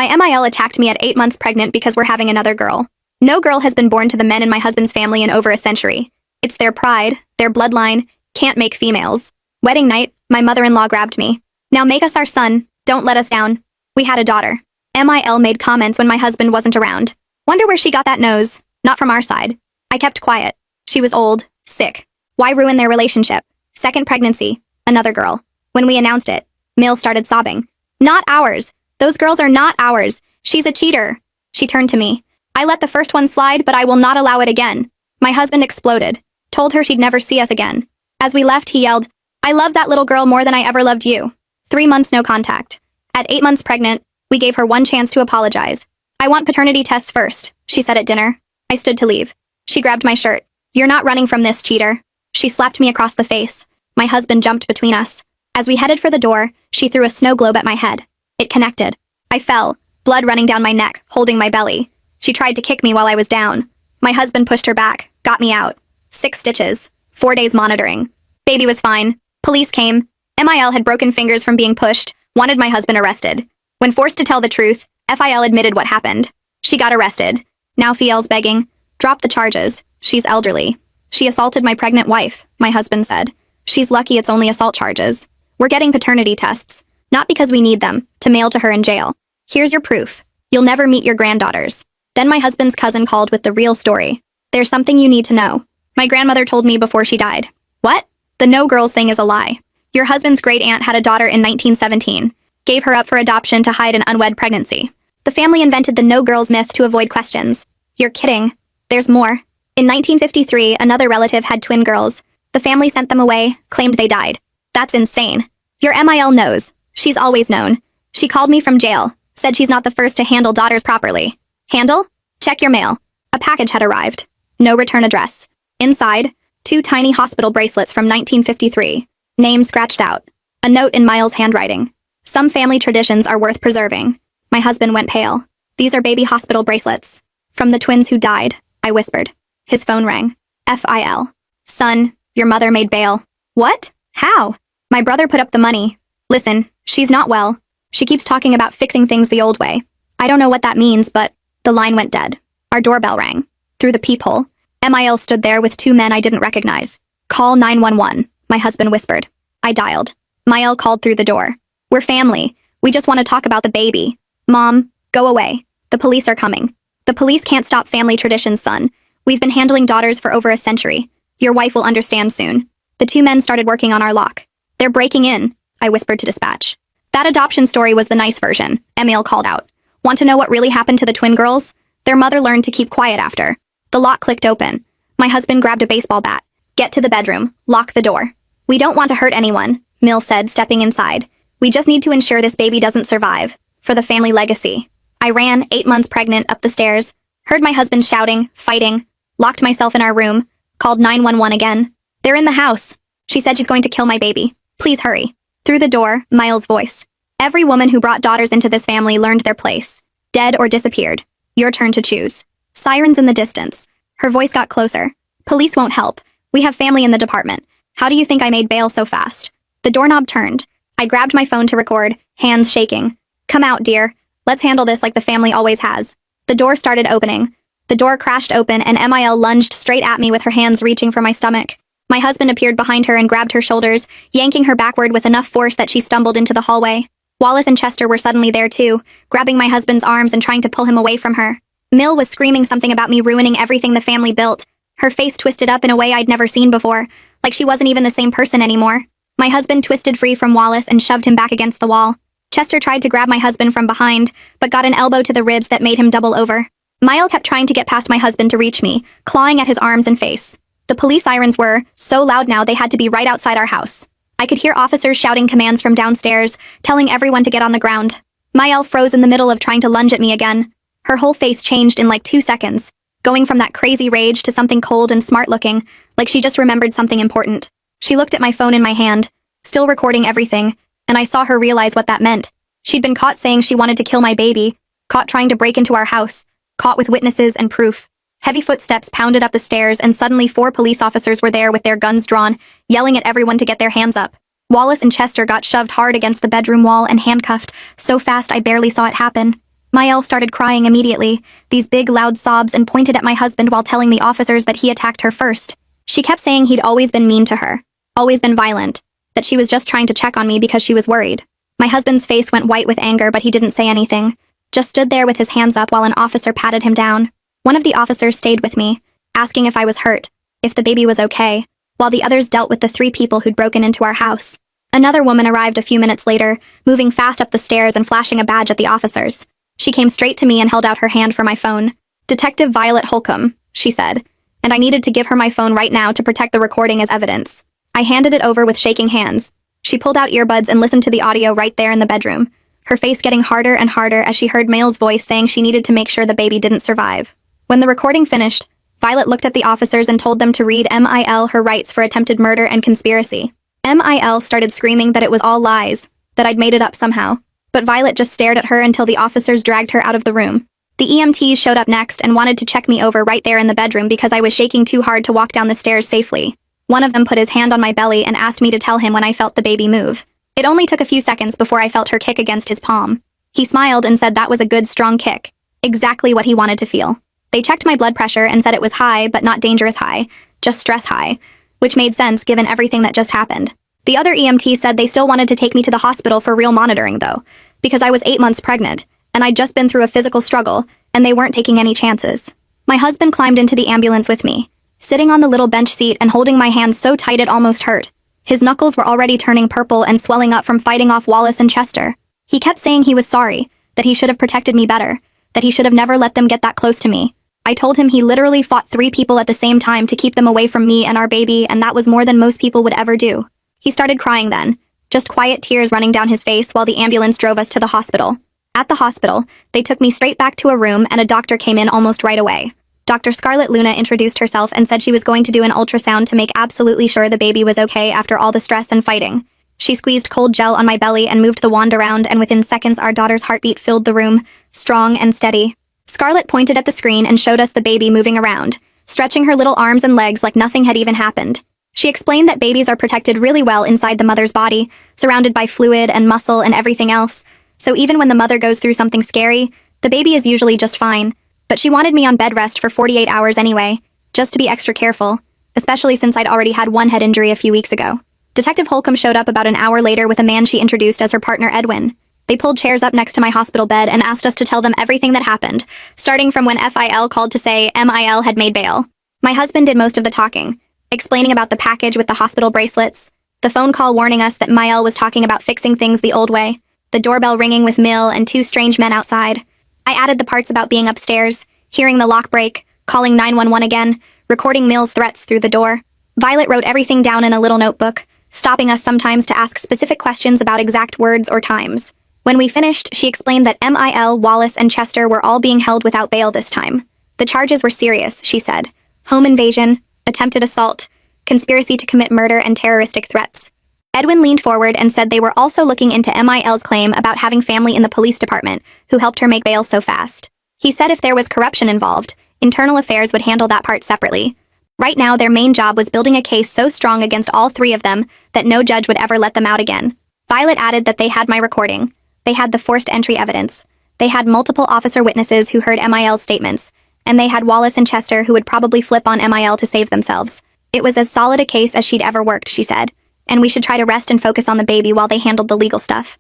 my MIL attacked me at 8 months pregnant because we're having another girl. No girl has been born to the men in my husband's family in over a century. It's their pride, their bloodline, can't make females. Wedding night, my mother-in-law grabbed me. Now make us our son, don't let us down. We had a daughter. MIL made comments when my husband wasn't around. Wonder where she got that nose. Not from our side. I kept quiet. She was old, sick. Why ruin their relationship? Second pregnancy, another girl. When we announced it, Mill started sobbing. Not ours. Those girls are not ours. She's a cheater. She turned to me. I let the first one slide, but I will not allow it again. My husband exploded. Told her she'd never see us again. As we left, he yelled, I love that little girl more than I ever loved you. 3 months no contact. At 8 months pregnant, we gave her one chance to apologize. I want paternity tests first, she said at dinner. I stood to leave. She grabbed my shirt. You're not running from this, cheater. She slapped me across the face. My husband jumped between us. As we headed for the door, she threw a snow globe at my head. It connected. I fell, blood running down my neck, holding my belly. She tried to kick me while I was down. My husband pushed her back, got me out. 6 stitches. 4 days monitoring. Baby was fine. Police came. MIL had broken fingers from being pushed, wanted my husband arrested. When forced to tell the truth, FIL admitted what happened. She got arrested. Now FIL's begging. Drop the charges. She's elderly. She assaulted my pregnant wife, my husband said. She's lucky it's only assault charges. We're getting paternity tests. Not because we need them, to mail to her in jail. Here's your proof. You'll never meet your granddaughters. Then my husband's cousin called with the real story. There's something you need to know. My grandmother told me before she died. What? The no girls thing is a lie. Your husband's great aunt had a daughter in 1917. Gave her up for adoption to hide an unwed pregnancy. The family invented the no girls myth to avoid questions. You're kidding. There's more. In 1953, another relative had twin girls. The family sent them away, claimed they died. That's insane. Your MIL knows. She's always known. She called me from jail, said she's not the first to handle daughters properly. Handle? Check your mail. A package had arrived. No return address. Inside, 2 tiny hospital bracelets from 1953. Name scratched out. A note in Miles' handwriting. Some family traditions are worth preserving. My husband went pale. These are baby hospital bracelets. From the twins who died, I whispered. His phone rang. FIL. Son, your mother made bail. What? How? My brother put up the money. Listen, she's not well. She keeps talking about fixing things the old way. I don't know what that means, but the line went dead. Our doorbell rang. Through the peephole, MIL stood there with 2 men I didn't recognize. Call 911, my husband whispered. I dialed. Miel called through the door. We're family. We just want to talk about the baby. Mom, go away. The police are coming. The police can't stop family traditions, son. We've been handling daughters for over a century. Your wife will understand soon. The 2 men started working on our lock. They're breaking in, I whispered to dispatch. That adoption story was the nice version, Emil called out. Want to know what really happened to the twin girls? Their mother learned to keep quiet after. The lock clicked open. My husband grabbed a baseball bat. Get to the bedroom. Lock the door. We don't want to hurt anyone, Mill said, stepping inside. We just need to ensure this baby doesn't survive. For the family legacy. I ran, 8 months pregnant, up the stairs. Heard my husband shouting, fighting. Locked myself in our room. Called 911 again. They're in the house. She said she's going to kill my baby. Please hurry. Through the door, Miles' voice. Every woman who brought daughters into this family learned their place. Dead or disappeared. Your turn to choose. Sirens in the distance. Her voice got closer. Police won't help. We have family in the department. How do you think I made bail so fast? The doorknob turned. I grabbed my phone to record, hands shaking. Come out, dear. Let's handle this like the family always has. The door started opening. The door crashed open and MIL lunged straight at me with her hands reaching for my stomach. My husband appeared behind her and grabbed her shoulders, yanking her backward with enough force that she stumbled into the hallway. Wallace and Chester were suddenly there too, grabbing my husband's arms and trying to pull him away from her. Mill was screaming something about me ruining everything the family built. Her face twisted up in a way I'd never seen before, like she wasn't even the same person anymore. My husband twisted free from Wallace and shoved him back against the wall. Chester tried to grab my husband from behind, but got an elbow to the ribs that made him double over. Mile kept trying to get past my husband to reach me, clawing at his arms and face. The police sirens were so loud now they had to be right outside our house. I could hear officers shouting commands from downstairs, telling everyone to get on the ground. Mael froze in the middle of trying to lunge at me again. Her whole face changed in like 2 seconds, going from that crazy rage to something cold and smart-looking, like she just remembered something important. She looked at my phone in my hand, still recording everything, and I saw her realize what that meant. She'd been caught saying she wanted to kill my baby, caught trying to break into our house, caught with witnesses and proof. Heavy footsteps pounded up the stairs, and suddenly 4 police officers were there with their guns drawn, yelling at everyone to get their hands up. Wallace and Chester got shoved hard against the bedroom wall and handcuffed, so fast I barely saw it happen. Mael started crying immediately, these big loud sobs, and pointed at my husband while telling the officers that he attacked her first. She kept saying he'd always been mean to her, always been violent, that she was just trying to check on me because she was worried. My husband's face went white with anger, but he didn't say anything, just stood there with his hands up while an officer patted him down. One of the officers stayed with me, asking if I was hurt, if the baby was okay, while the others dealt with the 3 people who'd broken into our house. Another woman arrived a few minutes later, moving fast up the stairs and flashing a badge at the officers. She came straight to me and held out her hand for my phone. "Detective Violet Holcomb," she said, and I needed to give her my phone right now to protect the recording as evidence. I handed it over with shaking hands. She pulled out earbuds and listened to the audio right there in the bedroom, her face getting harder and harder as she heard Mael's voice saying she needed to make sure the baby didn't survive. When the recording finished, Violet looked at the officers and told them to read Mil her rights for attempted murder and conspiracy. Mil started screaming that it was all lies, that I'd made it up somehow. But Violet just stared at her until the officers dragged her out of the room. The EMTs showed up next and wanted to check me over right there in the bedroom because I was shaking too hard to walk down the stairs safely. One of them put his hand on my belly and asked me to tell him when I felt the baby move. It only took a few seconds before I felt her kick against his palm. He smiled and said that was a good, strong kick. Exactly what he wanted to feel. They checked my blood pressure and said it was high, but not dangerous high, just stress high, which made sense given everything that just happened. The other EMT said they still wanted to take me to the hospital for real monitoring, though, because I was 8 months pregnant, and I'd just been through a physical struggle, and they weren't taking any chances. My husband climbed into the ambulance with me, sitting on the little bench seat and holding my hand so tight it almost hurt. His knuckles were already turning purple and swelling up from fighting off Wallace and Chester. He kept saying he was sorry, that he should have protected me better, that he should have never let them get that close to me. I told him he literally fought 3 people at the same time to keep them away from me and our baby, and that was more than most people would ever do. He started crying then, just quiet tears running down his face while the ambulance drove us to the hospital. At the hospital, they took me straight back to a room and a doctor came in almost right away. Dr. Scarlett Luna introduced herself and said she was going to do an ultrasound to make absolutely sure the baby was okay after all the stress and fighting. She squeezed cold gel on my belly and moved the wand around, and within seconds our daughter's heartbeat filled the room, strong and steady. Scarlett pointed at the screen and showed us the baby moving around, stretching her little arms and legs like nothing had even happened. She explained that babies are protected really well inside the mother's body, surrounded by fluid and muscle and everything else, so even when the mother goes through something scary, the baby is usually just fine. But she wanted me on bed rest for 48 hours anyway, just to be extra careful, especially since I'd already had one head injury a few weeks ago. Detective Holcomb showed up about an hour later with a man she introduced as her partner Edwin. They pulled chairs up next to my hospital bed and asked us to tell them everything that happened, starting from when FIL called to say MIL had made bail. My husband did most of the talking, explaining about the package with the hospital bracelets, the phone call warning us that Mael was talking about fixing things the old way, the doorbell ringing with Mill and 2 strange men outside. I added the parts about being upstairs, hearing the lock break, calling 911 again, recording Mill's threats through the door. Violet wrote everything down in a little notebook, stopping us sometimes to ask specific questions about exact words or times. When we finished, she explained that MIL, Wallace, and Chester were all being held without bail this time. The charges were serious, she said. Home invasion, attempted assault, conspiracy to commit murder, and terroristic threats. Edwin leaned forward and said they were also looking into MIL's claim about having family in the police department who helped her make bail so fast. He said if there was corruption involved, internal affairs would handle that part separately. Right now, their main job was building a case so strong against all 3 of them that no judge would ever let them out again. Violet added that they had my recording. They had the forced entry evidence. They had multiple officer witnesses who heard MIL's statements. And they had Wallace and Chester who would probably flip on MIL to save themselves. It was as solid a case as she'd ever worked, she said. And we should try to rest and focus on the baby while they handled the legal stuff.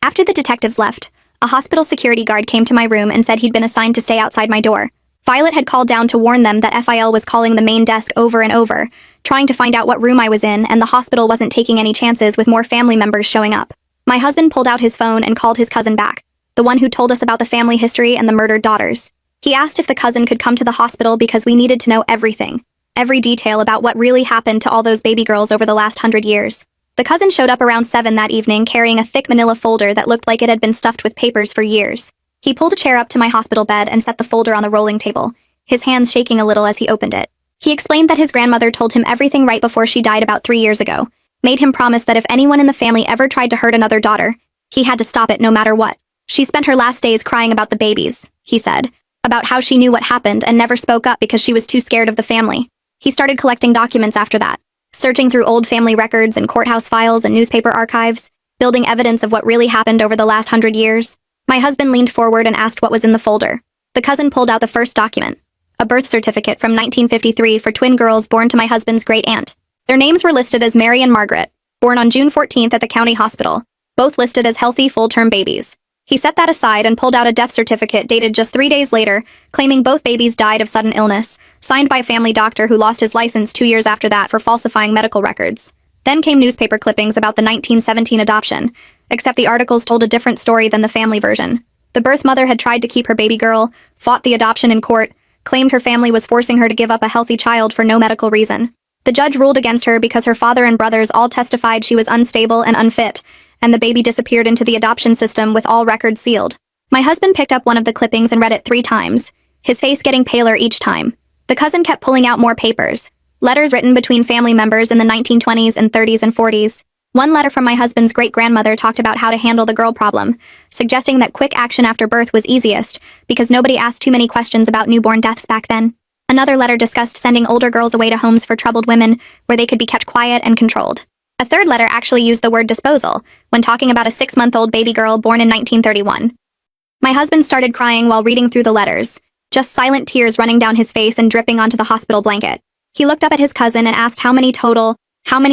After the detectives left, a hospital security guard came to my room and said he'd been assigned to stay outside my door. Violet had called down to warn them that FIL was calling the main desk over and over, trying to find out what room I was in, and the hospital wasn't taking any chances with more family members showing up. My husband pulled out his phone and called his cousin back, the one who told us about the family history and the murdered daughters. He asked if the cousin could come to the hospital because we needed to know everything, every detail about what really happened to all those baby girls over the last 100 years. The cousin showed up around 7 that evening carrying a thick manila folder that looked like it had been stuffed with papers for years. He pulled a chair up to my hospital bed and set the folder on the rolling table, his hands shaking a little as he opened it. He explained that his grandmother told him everything right before she died about 3 years ago, made him promise that if anyone in the family ever tried to hurt another daughter, he had to stop it no matter what. She spent her last days crying about the babies, he said, about how she knew what happened and never spoke up because she was too scared of the family. He started collecting documents after that, searching through old family records and courthouse files and newspaper archives, building evidence of what really happened over the last 100 years. My husband leaned forward and asked what was in the folder. The cousin pulled out the first document, a birth certificate from 1953 for twin girls born to my husband's great-aunt. Their names were listed as Mary and Margaret, born on June 14th at the county hospital, both listed as healthy full-term babies. He set that aside and pulled out a death certificate dated just 3 days later, claiming both babies died of sudden illness, signed by a family doctor who lost his license 2 years after that for falsifying medical records. Then came newspaper clippings about the 1917 adoption, except the articles told a different story than the family version. The birth mother had tried to keep her baby girl, fought the adoption in court, claimed her family was forcing her to give up a healthy child for no medical reason. The judge ruled against her because her father and brothers all testified she was unstable and unfit, and the baby disappeared into the adoption system with all records sealed. My husband picked up one of the clippings and read it 3 times, his face getting paler each time. The cousin kept pulling out more papers, letters written between family members in the 1920s and 30s and 40s. One letter from my husband's great-grandmother talked about how to handle the girl problem, suggesting that quick action after birth was easiest because nobody asked too many questions about newborn deaths back then. Another letter discussed sending older girls away to homes for troubled women where they could be kept quiet and controlled. A third letter actually used the word disposal when talking about a 6-month-old baby girl born in 1931. My husband started crying while reading through the letters, just silent tears running down his face and dripping onto the hospital blanket. He looked up at his cousin and asked how many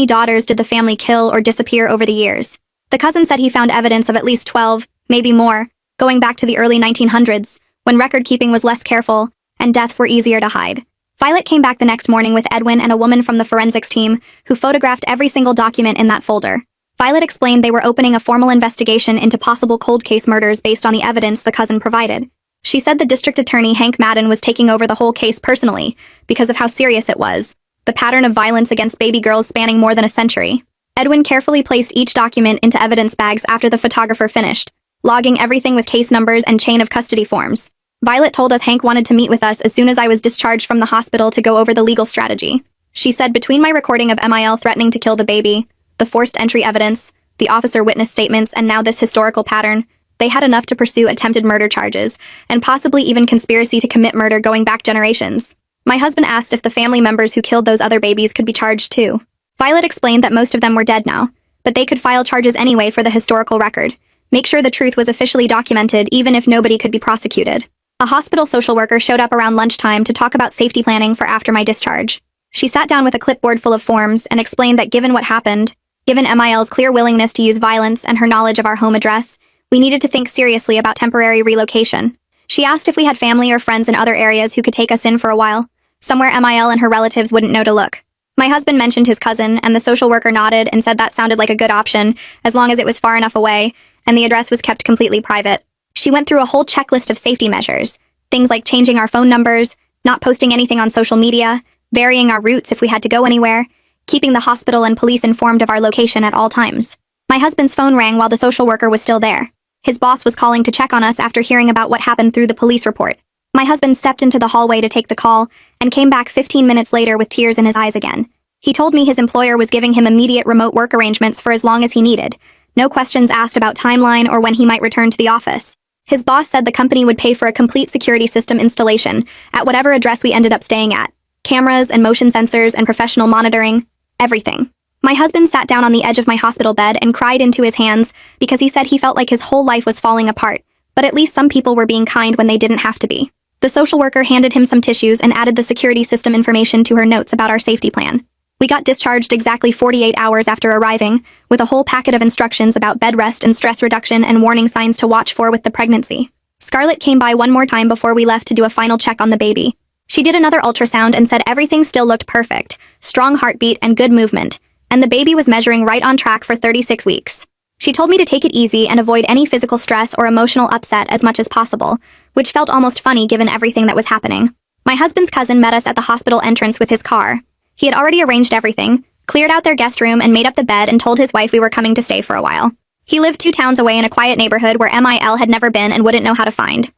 daughters did the family kill or disappear over the years. The cousin said he found evidence of at least 12, maybe more, going back to the early 1900s, when record-keeping was less careful and deaths were easier to hide. Violet came back the next morning with Edwin and a woman from the forensics team who photographed every single document in that folder. Violet explained they were opening a formal investigation into possible cold case murders based on the evidence the cousin provided. She said the district attorney Hank Madden was taking over the whole case personally because of how serious it was, the pattern of violence against baby girls spanning more than a century. Edwin carefully placed each document into evidence bags after the photographer finished, logging everything with case numbers and chain of custody forms. Violet told us Hank wanted to meet with us as soon as I was discharged from the hospital to go over the legal strategy. She said between my recording of MIL threatening to kill the baby, the forced entry evidence, the officer witness statements, and now this historical pattern, they had enough to pursue attempted murder charges, and possibly even conspiracy to commit murder going back generations. My husband asked if the family members who killed those other babies could be charged too. Violet explained that most of them were dead now, but they could file charges anyway for the historical record, make sure the truth was officially documented even if nobody could be prosecuted. A hospital social worker showed up around lunchtime to talk about safety planning for after my discharge. She sat down with a clipboard full of forms and explained that given what happened, given MIL's clear willingness to use violence and her knowledge of our home address, we needed to think seriously about temporary relocation. She asked if we had family or friends in other areas who could take us in for a while, somewhere MIL and her relatives wouldn't know to look. My husband mentioned his cousin, and the social worker nodded and said that sounded like a good option, as long as it was far enough away, and the address was kept completely private. She went through a whole checklist of safety measures, things like changing our phone numbers, not posting anything on social media, varying our routes if we had to go anywhere, keeping the hospital and police informed of our location at all times. My husband's phone rang while the social worker was still there. His boss was calling to check on us after hearing about what happened through the police report. My husband stepped into the hallway to take the call and came back 15 minutes later with tears in his eyes again. He told me his employer was giving him immediate remote work arrangements for as long as he needed. No questions asked about timeline or when he might return to the office. His boss said the company would pay for a complete security system installation at whatever address we ended up staying at. Cameras and motion sensors and professional monitoring, everything. My husband sat down on the edge of my hospital bed and cried into his hands because he said he felt like his whole life was falling apart, but at least some people were being kind when they didn't have to be. The social worker handed him some tissues and added the security system information to her notes about our safety plan. We got discharged exactly 48 hours after arriving, with a whole packet of instructions about bed rest and stress reduction and warning signs to watch for with the pregnancy. Scarlett came by one more time before we left to do a final check on the baby. She did another ultrasound and said everything still looked perfect, strong heartbeat and good movement, and the baby was measuring right on track for 36 weeks. She told me to take it easy and avoid any physical stress or emotional upset as much as possible, which felt almost funny given everything that was happening. My husband's cousin met us at the hospital entrance with his car. He had already arranged everything, cleared out their guest room and made up the bed and told his wife we were coming to stay for a while. He lived 2 towns away in a quiet neighborhood where MIL had never been and wouldn't know how to find.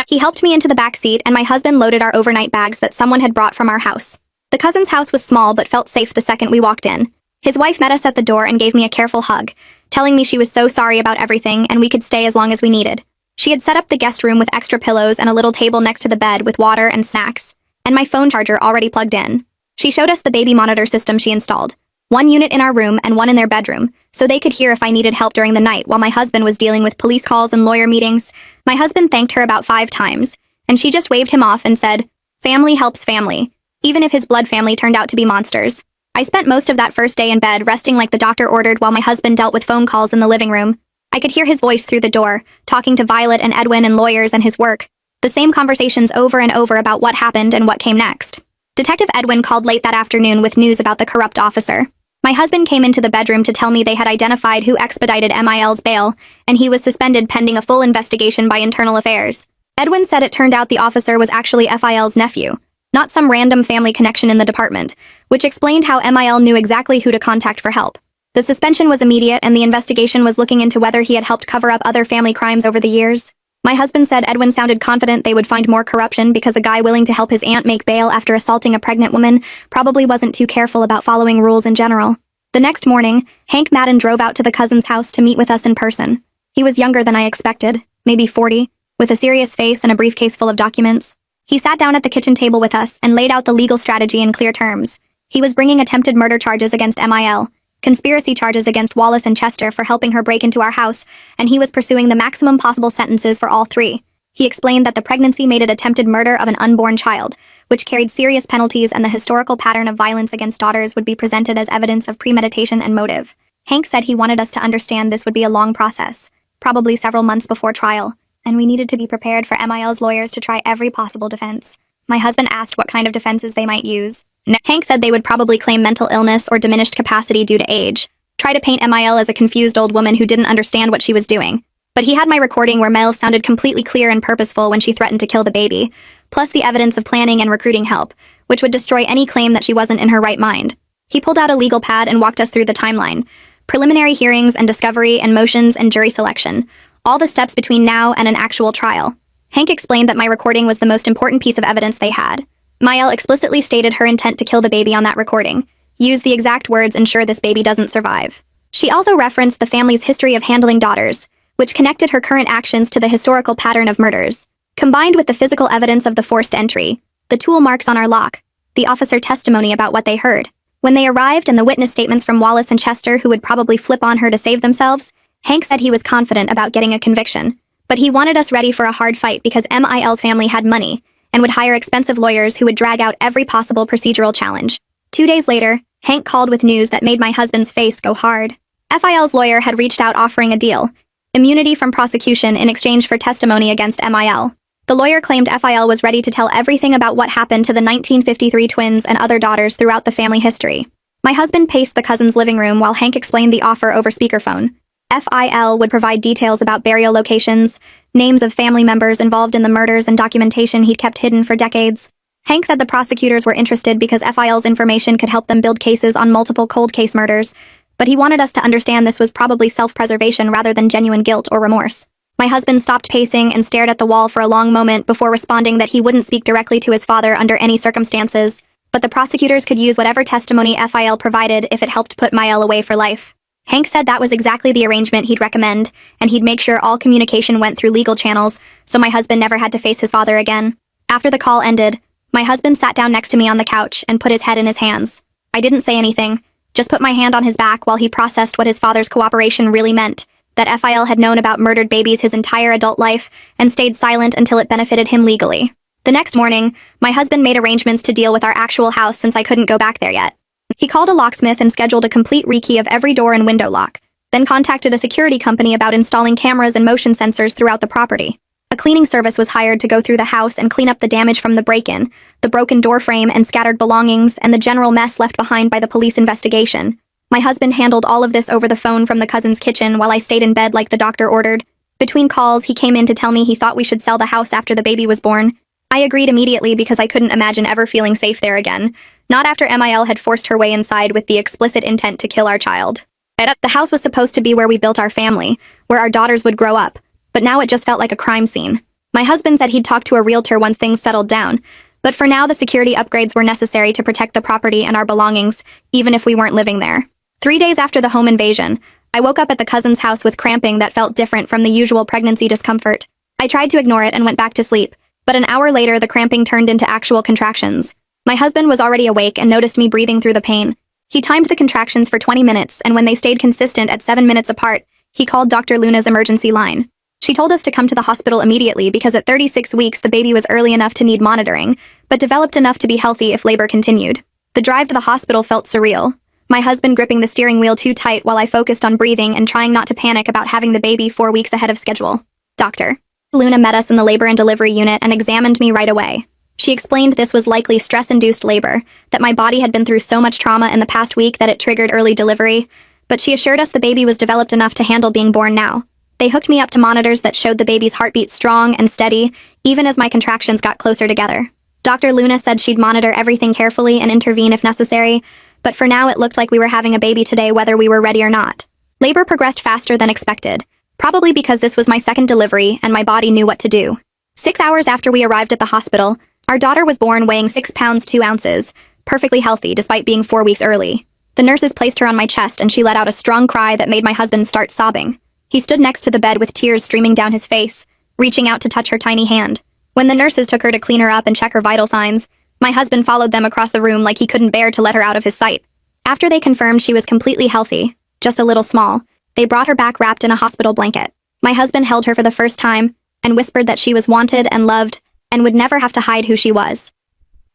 He helped me into the back seat and my husband loaded our overnight bags that someone had brought from our house. The cousin's house was small but felt safe the second we walked in. His wife met us at the door and gave me a careful hug, telling me she was so sorry about everything and we could stay as long as we needed. She had set up the guest room with extra pillows and a little table next to the bed with water and snacks, and my phone charger already plugged in. She showed us the baby monitor system she installed, 1 unit in our room and 1 in their bedroom, so they could hear if I needed help during the night while my husband was dealing with police calls and lawyer meetings. My husband thanked her about 5 times, and she just waved him off and said, "Family helps family," even if his blood family turned out to be monsters. I spent most of that first day in bed resting like the doctor ordered while my husband dealt with phone calls in the living room. I could hear his voice through the door, talking to Violet and Edwin and lawyers and his work. The same conversations over and over about what happened and what came next. Detective Edwin called late that afternoon with news about the corrupt officer. My husband came into the bedroom to tell me they had identified who expedited MIL's bail, and he was suspended pending a full investigation by Internal Affairs. Edwin said it turned out the officer was actually FIL's nephew, not some random family connection in the department, which explained how MIL knew exactly who to contact for help. The suspension was immediate, and the investigation was looking into whether he had helped cover up other family crimes over the years. My husband said Edwin sounded confident they would find more corruption because a guy willing to help his aunt make bail after assaulting a pregnant woman probably wasn't too careful about following rules in general. The next morning, Hank Madden drove out to the cousin's house to meet with us in person. He was younger than I expected, maybe 40, with a serious face and a briefcase full of documents. He sat down at the kitchen table with us and laid out the legal strategy in clear terms. He was bringing attempted murder charges against MIL, conspiracy charges against Wallace and Chester for helping her break into our house, and he was pursuing the maximum possible sentences for all 3. He explained that the pregnancy made it attempted murder of an unborn child, which carried serious penalties, and the historical pattern of violence against daughters would be presented as evidence of premeditation and motive. Hank said he wanted us to understand this would be a long process, probably several months before trial, and we needed to be prepared for MIL's lawyers to try every possible defense. My husband asked what kind of defenses they might use. Hank said they would probably claim mental illness or diminished capacity due to age, try to paint MIL as a confused old woman who didn't understand what she was doing. But he had my recording where Mel sounded completely clear and purposeful when she threatened to kill the baby, plus the evidence of planning and recruiting help, which would destroy any claim that she wasn't in her right mind. He pulled out a legal pad and walked us through the timeline: preliminary hearings and discovery and motions and jury selection, all the steps between now and an actual trial. Hank explained that my recording was the most important piece of evidence they had. Mael explicitly stated her intent to kill the baby on that recording. Use the exact words, "ensure this baby doesn't survive." She also referenced the family's history of handling daughters, which connected her current actions to the historical pattern of murders. Combined with the physical evidence of the forced entry, the tool marks on our lock, the officer testimony about what they heard. When they arrived and the witness statements from Wallace and Chester, who would probably flip on her to save themselves, Hank said he was confident about getting a conviction. But he wanted us ready for a hard fight because MIL's family had money and would hire expensive lawyers who would drag out every possible procedural challenge. 2 days later, Hank called with news that made my husband's face go hard. FIL's lawyer had reached out offering a deal: immunity from prosecution in exchange for testimony against MIL. The lawyer claimed FIL was ready to tell everything about what happened to the 1953 twins and other daughters throughout the family history. My husband paced the cousin's living room while Hank explained the offer over speakerphone. FIL would provide details about burial locations, names of family members involved in the murders, and documentation he'd kept hidden for decades. Hank said the prosecutors were interested because FIL's information could help them build cases on multiple cold case murders, but he wanted us to understand this was probably self-preservation rather than genuine guilt or remorse. My husband stopped pacing and stared at the wall for a long moment before responding that he wouldn't speak directly to his father under any circumstances, but the prosecutors could use whatever testimony FIL provided if it helped put Mael away for life. Hank said that was exactly the arrangement he'd recommend, and he'd make sure all communication went through legal channels, so my husband never had to face his father again. After the call ended, my husband sat down next to me on the couch and put his head in his hands. I didn't say anything, just put my hand on his back while he processed what his father's cooperation really meant, that FIL had known about murdered babies his entire adult life and stayed silent until it benefited him legally. The next morning, my husband made arrangements to deal with our actual house since I couldn't go back there yet. He called a locksmith and scheduled a complete rekey of every door and window lock, then contacted a security company about installing cameras and motion sensors throughout the property. A cleaning service was hired to go through the house and clean up the damage from the break-in, the broken door frame and scattered belongings, and the general mess left behind by the police investigation. My husband handled all of this over the phone from the cousin's kitchen while I stayed in bed like the doctor ordered. Between calls, he came in to tell me he thought we should sell the house after the baby was born. I agreed immediately because I couldn't imagine ever feeling safe there again. Not after MIL had forced her way inside with the explicit intent to kill our child. The house was supposed to be where we built our family, where our daughters would grow up, but now it just felt like a crime scene. My husband said he'd talk to a realtor once things settled down, but for now the security upgrades were necessary to protect the property and our belongings, even if we weren't living there. 3 days after the home invasion, I woke up at the cousin's house with cramping that felt different from the usual pregnancy discomfort. I tried to ignore it and went back to sleep, but an hour later the cramping turned into actual contractions. My husband was already awake and noticed me breathing through the pain. He timed the contractions for 20 minutes, and when they stayed consistent at 7 minutes apart, he called Dr. Luna's emergency line. She told us to come to the hospital immediately because at 36 weeks the baby was early enough to need monitoring, but developed enough to be healthy if labor continued. The drive to the hospital felt surreal. My husband gripping the steering wheel too tight while I focused on breathing and trying not to panic about having the baby 4 weeks ahead of schedule. Dr. Luna met us in the labor and delivery unit and examined me right away. She explained this was likely stress-induced labor, that my body had been through so much trauma in the past week that it triggered early delivery, but she assured us the baby was developed enough to handle being born now. They hooked me up to monitors that showed the baby's heartbeat strong and steady, even as my contractions got closer together. Dr. Luna said she'd monitor everything carefully and intervene if necessary, but for now it looked like we were having a baby today whether we were ready or not. Labor progressed faster than expected, probably because this was my second delivery and my body knew what to do. 6 hours after we arrived at the hospital, our daughter was born weighing 6 pounds 2 ounces, perfectly healthy despite being 4 weeks early. The nurses placed her on my chest and she let out a strong cry that made my husband start sobbing. He stood next to the bed with tears streaming down his face, reaching out to touch her tiny hand. When the nurses took her to clean her up and check her vital signs, my husband followed them across the room like he couldn't bear to let her out of his sight. After they confirmed she was completely healthy, just a little small, they brought her back wrapped in a hospital blanket. My husband held her for the first time and whispered that she was wanted and loved and would never have to hide who she was.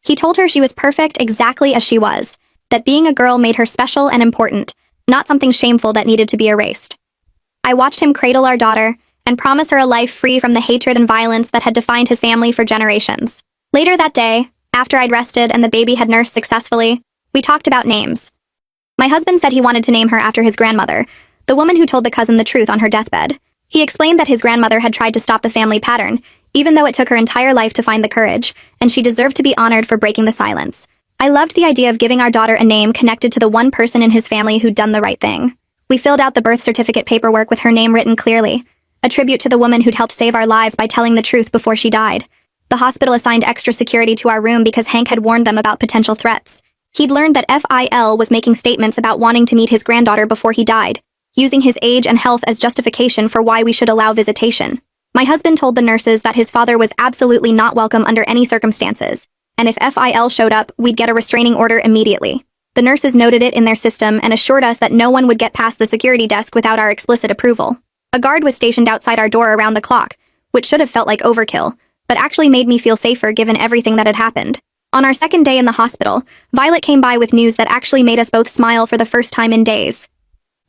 He told her she was perfect exactly as she was, that being a girl made her special and important, not something shameful that needed to be erased. I watched him cradle our daughter and promise her a life free from the hatred and violence that had defined his family for generations. Later that day, after I'd rested and the baby had nursed successfully, we talked about names. My husband said he wanted to name her after his grandmother, the woman who told the cousin the truth on her deathbed. He explained that his grandmother had tried to stop the family pattern, even though it took her entire life to find the courage, and she deserved to be honored for breaking the silence. I loved the idea of giving our daughter a name connected to the one person in his family who'd done the right thing. We filled out the birth certificate paperwork with her name written clearly, a tribute to the woman who'd helped save our lives by telling the truth before she died. The hospital assigned extra security to our room because Hank had warned them about potential threats. He'd learned that FIL was making statements about wanting to meet his granddaughter before he died, using his age and health as justification for why we should allow visitation. My husband told the nurses that his father was absolutely not welcome under any circumstances, and if FIL showed up, we'd get a restraining order immediately. The nurses noted it in their system and assured us that no one would get past the security desk without our explicit approval. A guard was stationed outside our door around the clock, which should have felt like overkill, but actually made me feel safer given everything that had happened. On our second day in the hospital, Violet came by with news that actually made us both smile for the first time in days.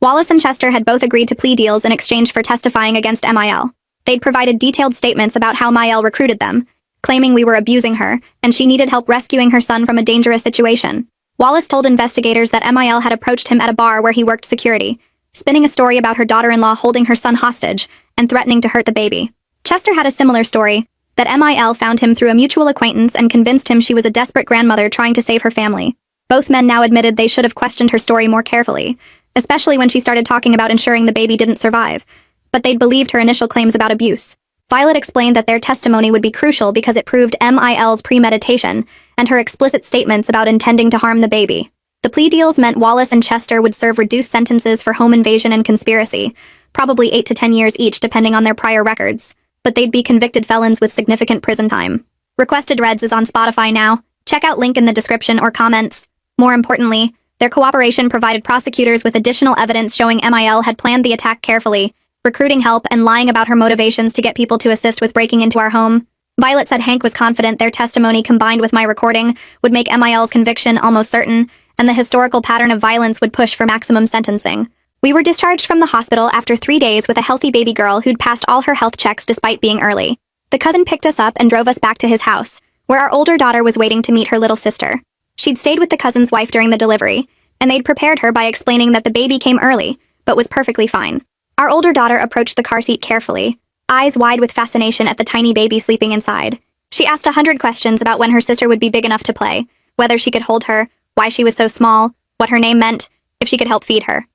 Wallace and Chester had both agreed to plea deals in exchange for testifying against MIL. They'd provided detailed statements about how MIL recruited them, claiming we were abusing her, and she needed help rescuing her son from a dangerous situation. Wallace told investigators that MIL had approached him at a bar where he worked security, spinning a story about her daughter-in-law holding her son hostage and threatening to hurt the baby. Chester had a similar story, that MIL found him through a mutual acquaintance and convinced him she was a desperate grandmother trying to save her family. Both men now admitted they should have questioned her story more carefully, especially when she started talking about ensuring the baby didn't survive, but they'd believed her initial claims about abuse. Violet explained that their testimony would be crucial because it proved MIL's premeditation and her explicit statements about intending to harm the baby. The plea deals meant Wallace and Chester would serve reduced sentences for home invasion and conspiracy, probably 8 to 10 years each depending on their prior records, but they'd be convicted felons with significant prison time. Requested Reds is on Spotify now. Check out link in the description or comments. More importantly, their cooperation provided prosecutors with additional evidence showing MIL had planned the attack carefully, recruiting help and lying about her motivations to get people to assist with breaking into our home. Violet said Hank was confident their testimony combined with my recording would make MIL's conviction almost certain, and the historical pattern of violence would push for maximum sentencing. We were discharged from the hospital after 3 days with a healthy baby girl who'd passed all her health checks despite being early. The cousin picked us up and drove us back to his house, where our older daughter was waiting to meet her little sister. She'd stayed with the cousin's wife during the delivery, and they'd prepared her by explaining that the baby came early, but was perfectly fine. Our older daughter approached the car seat carefully, eyes wide with fascination at the tiny baby sleeping inside. She asked 100 questions about when her sister would be big enough to play, whether she could hold her, why she was so small, what her name meant, if she could help feed her.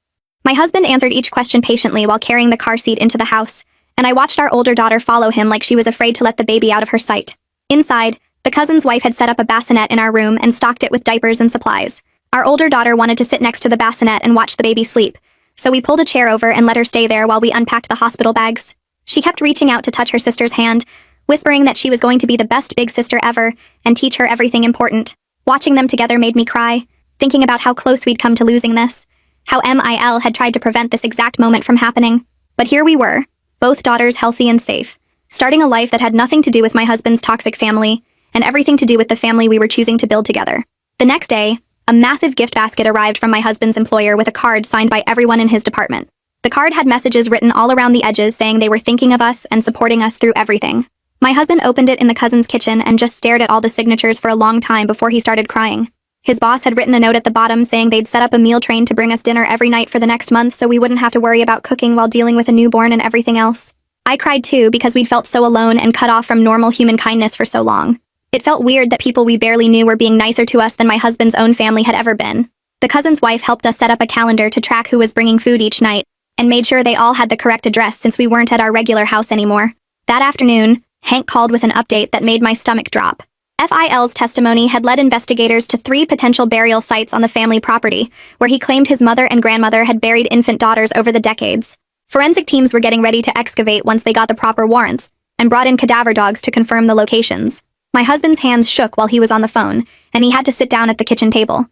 My husband answered each question patiently while carrying the car seat into the house, and I watched our older daughter follow him like she was afraid to let the baby out of her sight. Inside, the cousin's wife had set up a bassinet in our room and stocked it with diapers and supplies. Our older daughter wanted to sit next to the bassinet and watch the baby sleep, so we pulled a chair over and let her stay there while we unpacked the hospital bags. She kept reaching out to touch her sister's hand, whispering that she was going to be the best big sister ever and teach her everything important. Watching them together made me cry. thinking about how close we'd come to losing this, how MIL had tried to prevent this exact moment from happening. But here we were, both daughters healthy and safe, starting a life that had nothing to do with my husband's toxic family, and everything to do with the family we were choosing to build together. The next day, a massive gift basket arrived from my husband's employer with a card signed by everyone in his department. The card had messages written all around the edges saying they were thinking of us and supporting us through everything. My husband opened it in the cousin's kitchen and just stared at all the signatures for a long time before he started crying. His boss had written a note at the bottom saying they'd set up a meal train to bring us dinner every night for the next month so we wouldn't have to worry about cooking while dealing with a newborn and everything else. I cried too because we'd felt so alone and cut off from normal human kindness for so long. It felt weird that people we barely knew were being nicer to us than my husband's own family had ever been. The cousin's wife helped us set up a calendar to track who was bringing food each night, and made sure they all had the correct address since we weren't at our regular house anymore. That afternoon, Hank called with an update that made my stomach drop. FIL's testimony had led investigators to 3 potential burial sites on the family property, where he claimed his mother and grandmother had buried infant daughters over the decades. Forensic teams were getting ready to excavate once they got the proper warrants, and brought in cadaver dogs to confirm the locations. My husband's hands shook while he was on the phone, and he had to sit down at the kitchen table.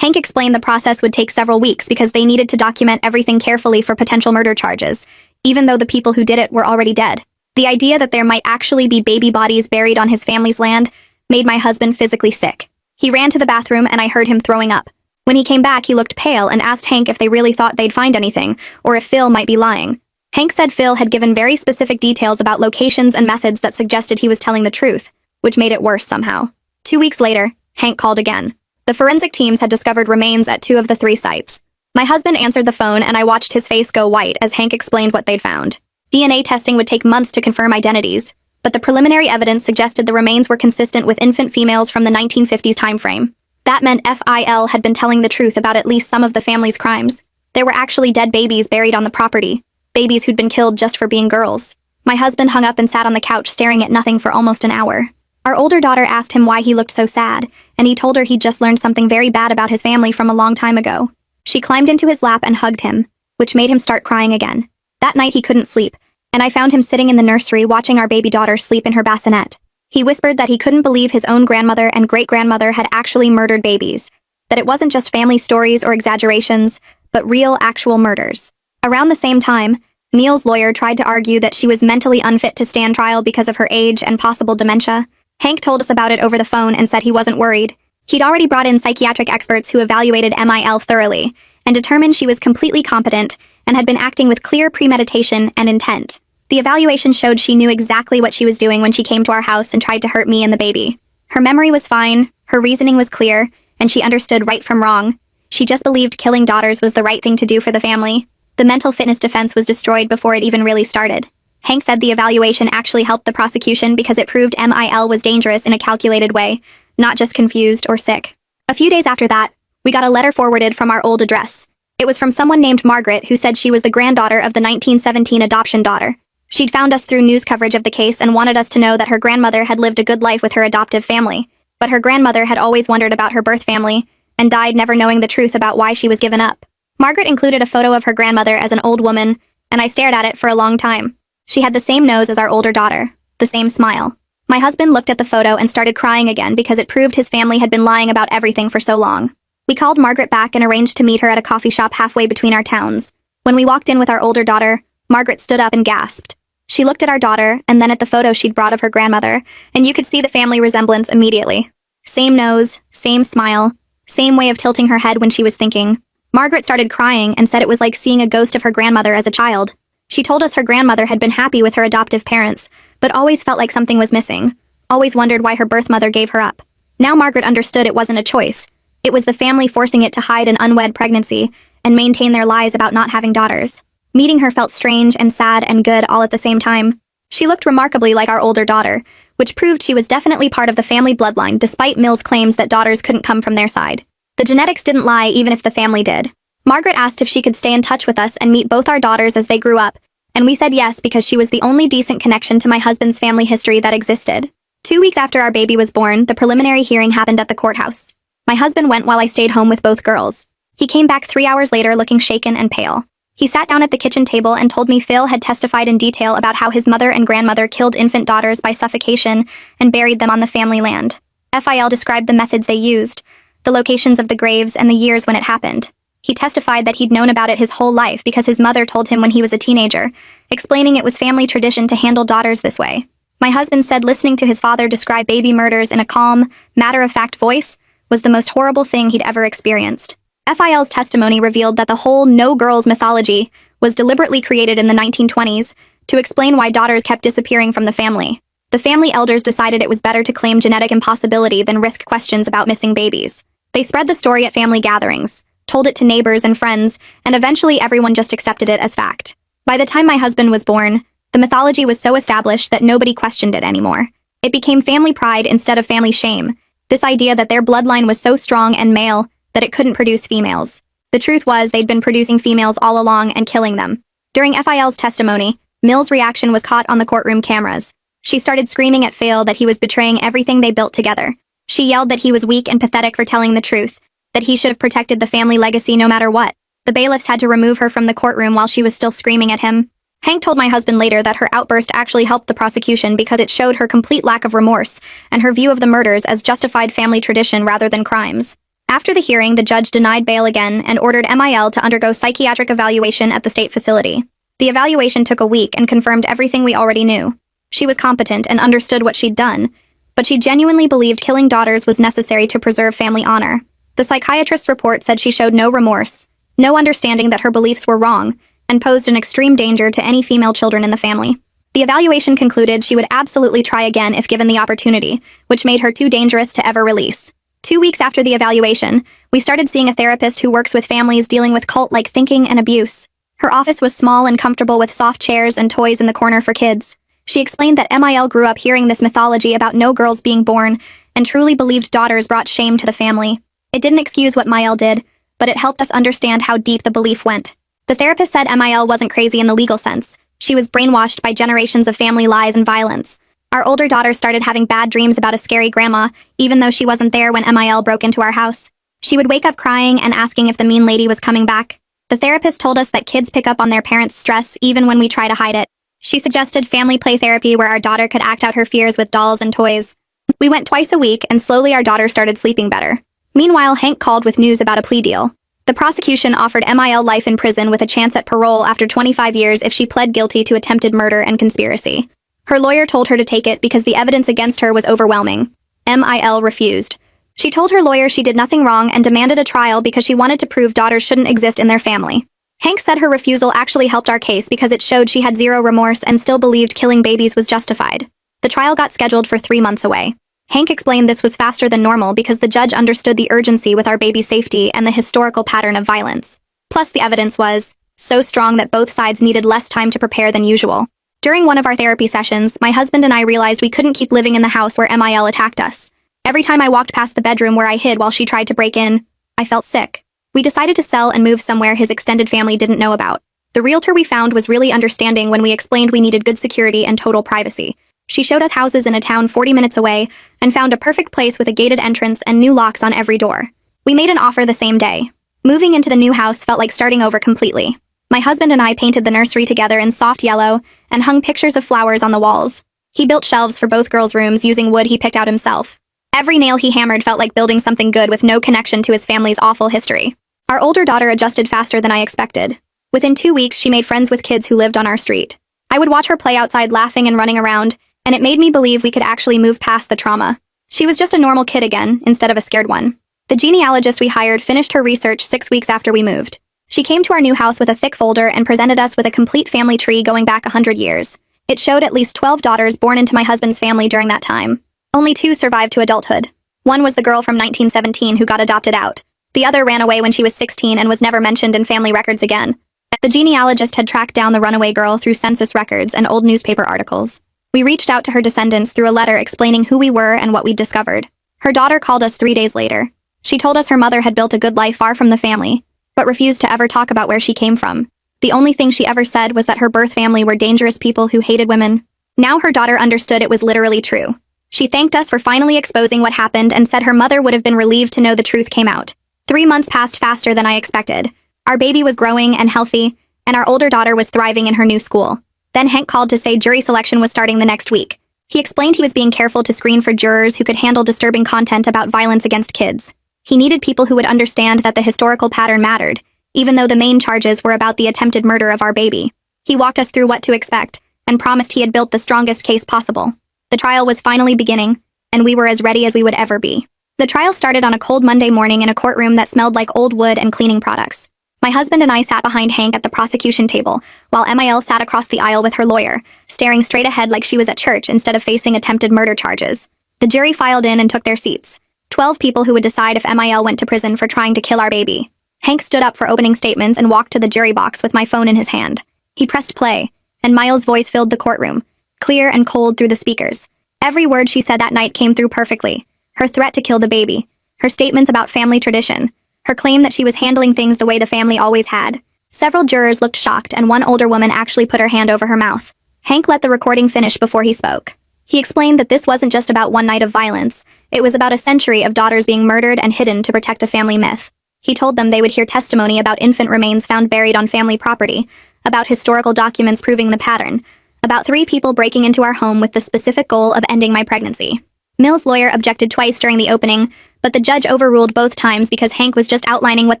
Hank explained the process would take several weeks because they needed to document everything carefully for potential murder charges, even though the people who did it were already dead. The idea that there might actually be baby bodies buried on his family's land made my husband physically sick. He ran to the bathroom and I heard him throwing up. When he came back, he looked pale and asked Hank if they really thought they'd find anything, or if Phil might be lying. Hank said Phil had given very specific details about locations and methods that suggested he was telling the truth, which made it worse somehow. 2 weeks later, Hank called again. The forensic teams had discovered remains at 2 of the 3 sites. My husband answered the phone and I watched his face go white as Hank explained what they'd found. DNA testing would take months to confirm identities, but the preliminary evidence suggested the remains were consistent with infant females from the 1950s timeframe. That meant FIL had been telling the truth about at least some of the family's crimes. There were actually dead babies buried on the property, babies who'd been killed just for being girls. My husband hung up and sat on the couch staring at nothing for almost an hour. Our older daughter asked him why he looked so sad, and he told her he'd just learned something very bad about his family from a long time ago. She climbed into his lap and hugged him, which made him start crying again. That night he couldn't sleep, and I found him sitting in the nursery watching our baby daughter sleep in her bassinet. He whispered that he couldn't believe his own grandmother and great-grandmother had actually murdered babies, that it wasn't just family stories or exaggerations, but real, actual murders. Around the same time, Neil's lawyer tried to argue that she was mentally unfit to stand trial because of her age and possible dementia. Hank told us about it over the phone and said he wasn't worried. He'd already brought in psychiatric experts who evaluated MIL thoroughly and determined she was completely competent and had been acting with clear premeditation and intent. The evaluation showed she knew exactly what she was doing when she came to our house and tried to hurt me and the baby. Her memory was fine, her reasoning was clear, and she understood right from wrong. She just believed killing daughters was the right thing to do for the family. The mental fitness defense was destroyed before it even really started. Hank said the evaluation actually helped the prosecution because it proved MIL was dangerous in a calculated way, not just confused or sick. A few days after that, we got a letter forwarded from our old address. It was from someone named Margaret who said she was the granddaughter of the 1917 adoption daughter. She'd found us through news coverage of the case and wanted us to know that her grandmother had lived a good life with her adoptive family, but her grandmother had always wondered about her birth family and died never knowing the truth about why she was given up. Margaret included a photo of her grandmother as an old woman, and I stared at it for a long time. She had the same nose as our older daughter, the same smile. My husband looked at the photo and started crying again because it proved his family had been lying about everything for so long. We called Margaret back and arranged to meet her at a coffee shop halfway between our towns. When we walked in with our older daughter, Margaret stood up and gasped. She looked at our daughter and then at the photo she'd brought of her grandmother, and you could see the family resemblance immediately. Same nose, same smile, same way of tilting her head when she was thinking. Margaret started crying and said it was like seeing a ghost of her grandmother as a child. She told us her grandmother had been happy with her adoptive parents, but always felt like something was missing, always wondered why her birth mother gave her up. Now Margaret understood it wasn't a choice. It was the family forcing it to hide an unwed pregnancy and maintain their lies about not having daughters. Meeting her felt strange and sad and good all at the same time. She looked remarkably like our older daughter, which proved she was definitely part of the family bloodline despite Mill's claims that daughters couldn't come from their side. The genetics didn't lie even if the family did. Margaret asked if she could stay in touch with us and meet both our daughters as they grew up, and we said yes because she was the only decent connection to my husband's family history that existed. 2 weeks after our baby was born, the preliminary hearing happened at the courthouse. My husband went while I stayed home with both girls. He came back 3 hours later looking shaken and pale. He sat down at the kitchen table and told me Phil had testified in detail about how his mother and grandmother killed infant daughters by suffocation and buried them on the family land. FIL described the methods they used, the locations of the graves, and the years when it happened. He testified that he'd known about it his whole life because his mother told him when he was a teenager, explaining it was family tradition to handle daughters this way. My husband said listening to his father describe baby murders in a calm, matter-of-fact voice was the most horrible thing he'd ever experienced. FIL's testimony revealed that the whole no girls mythology was deliberately created in the 1920s to explain why daughters kept disappearing from the family. The family elders decided it was better to claim genetic impossibility than risk questions about missing babies. They spread the story at family gatherings, told it to neighbors and friends, and eventually everyone just accepted it as fact. By the time my husband was born, the mythology was so established that nobody questioned it anymore. It became family pride instead of family shame, this idea that their bloodline was so strong and male that it couldn't produce females. The truth was they'd been producing females all along and killing them. During FIL's testimony, Mills' reaction was caught on the courtroom cameras. She started screaming at Phil that he was betraying everything they built together. She yelled that he was weak and pathetic for telling the truth, that he should have protected the family legacy no matter what. The bailiffs had to remove her from the courtroom while she was still screaming at him. Hank told my husband later that her outburst actually helped the prosecution because it showed her complete lack of remorse and her view of the murders as justified family tradition rather than crimes. After the hearing, the judge denied bail again and ordered MIL to undergo psychiatric evaluation at the state facility. The evaluation took a week and confirmed everything we already knew. She was competent and understood what she'd done, but she genuinely believed killing daughters was necessary to preserve family honor. The psychiatrist's report said she showed no remorse, no understanding that her beliefs were wrong, and posed an extreme danger to any female children in the family. The evaluation concluded she would absolutely try again if given the opportunity, which made her too dangerous to ever release. 2 weeks after the evaluation, we started seeing a therapist who works with families dealing with cult-like thinking and abuse. Her office was small and comfortable with soft chairs and toys in the corner for kids. She explained that MIL grew up hearing this mythology about no girls being born and truly believed daughters brought shame to the family. It didn't excuse what MIL did, but it helped us understand how deep the belief went. The therapist said MIL wasn't crazy in the legal sense. She was brainwashed by generations of family lies and violence. Our older daughter started having bad dreams about a scary grandma, even though she wasn't there when MIL broke into our house. She would wake up crying and asking if the mean lady was coming back. The therapist told us that kids pick up on their parents' stress even when we try to hide it. She suggested family play therapy where our daughter could act out her fears with dolls and toys. We went twice a week, and slowly our daughter started sleeping better. Meanwhile, Hank called with news about a plea deal. The prosecution offered MIL life in prison with a chance at parole after 25 years if she pled guilty to attempted murder and conspiracy. Her lawyer told her to take it because the evidence against her was overwhelming. MIL refused. She told her lawyer she did nothing wrong and demanded a trial because she wanted to prove daughters shouldn't exist in their family. Hank said her refusal actually helped our case because it showed she had zero remorse and still believed killing babies was justified. The trial got scheduled for 3 months away. Hank explained this was faster than normal because the judge understood the urgency with our baby's safety and the historical pattern of violence. Plus, the evidence was so strong that both sides needed less time to prepare than usual. During one of our therapy sessions, my husband and I realized we couldn't keep living in the house where MIL attacked us. Every time I walked past the bedroom where I hid while she tried to break in, I felt sick. We decided to sell and move somewhere his extended family didn't know about. The realtor we found was really understanding when we explained we needed good security and total privacy. She showed us houses in a town 40 minutes away and found a perfect place with a gated entrance and new locks on every door. We made an offer the same day. Moving into the new house felt like starting over completely. My husband and I painted the nursery together in soft yellow and hung pictures of flowers on the walls. He built shelves for both girls' rooms using wood he picked out himself. Every nail he hammered felt like building something good with no connection to his family's awful history. Our older daughter adjusted faster than I expected. Within 2 weeks, she made friends with kids who lived on our street. I would watch her play outside laughing and running around, and it made me believe we could actually move past the trauma. She was just a normal kid again, instead of a scared one. The genealogist we hired finished her research 6 weeks after we moved. She came to our new house with a thick folder and presented us with a complete family tree going back 100 years. It showed at least 12 daughters born into my husband's family during that time. Only 2 survived to adulthood. One was the girl from 1917 who got adopted out. The other ran away when she was 16 and was never mentioned in family records again. The genealogist had tracked down the runaway girl through census records and old newspaper articles. We reached out to her descendants through a letter explaining who we were and what we'd discovered. Her daughter called us 3 days later. She told us her mother had built a good life far from the family, but refused to ever talk about where she came from. The only thing she ever said was that her birth family were dangerous people who hated women. Now her daughter understood it was literally true. She thanked us for finally exposing what happened and said her mother would have been relieved to know the truth came out. 3 months passed faster than I expected. Our baby was growing and healthy, and our older daughter was thriving in her new school. Then Hank called to say jury selection was starting the next week. He explained he was being careful to screen for jurors who could handle disturbing content about violence against kids. He needed people who would understand that the historical pattern mattered, even though the main charges were about the attempted murder of our baby. He walked us through what to expect, and promised he had built the strongest case possible. The trial was finally beginning, and we were as ready as we would ever be. The trial started on a cold Monday morning in a courtroom that smelled like old wood and cleaning products. My husband and I sat behind Hank at the prosecution table, while MIL sat across the aisle with her lawyer, staring straight ahead like she was at church instead of facing attempted murder charges. The jury filed in and took their seats. 12 people who would decide if MIL went to prison for trying to kill our baby. Hank stood up for opening statements and walked to the jury box with my phone in his hand. He pressed play, and Miles' voice filled the courtroom, clear and cold through the speakers. Every word she said that night came through perfectly. Her threat to kill the baby, her statements about family tradition, her claim that she was handling things the way the family always had. Several jurors looked shocked, and one older woman actually put her hand over her mouth. Hank let the recording finish before he spoke. He explained that this wasn't just about one night of violence. It was about a century of daughters being murdered and hidden to protect a family myth. He told them they would hear testimony about infant remains found buried on family property, about historical documents proving the pattern, about 3 people breaking into our home with the specific goal of ending my pregnancy. Mills' lawyer objected twice during the opening, but the judge overruled both times because Hank was just outlining what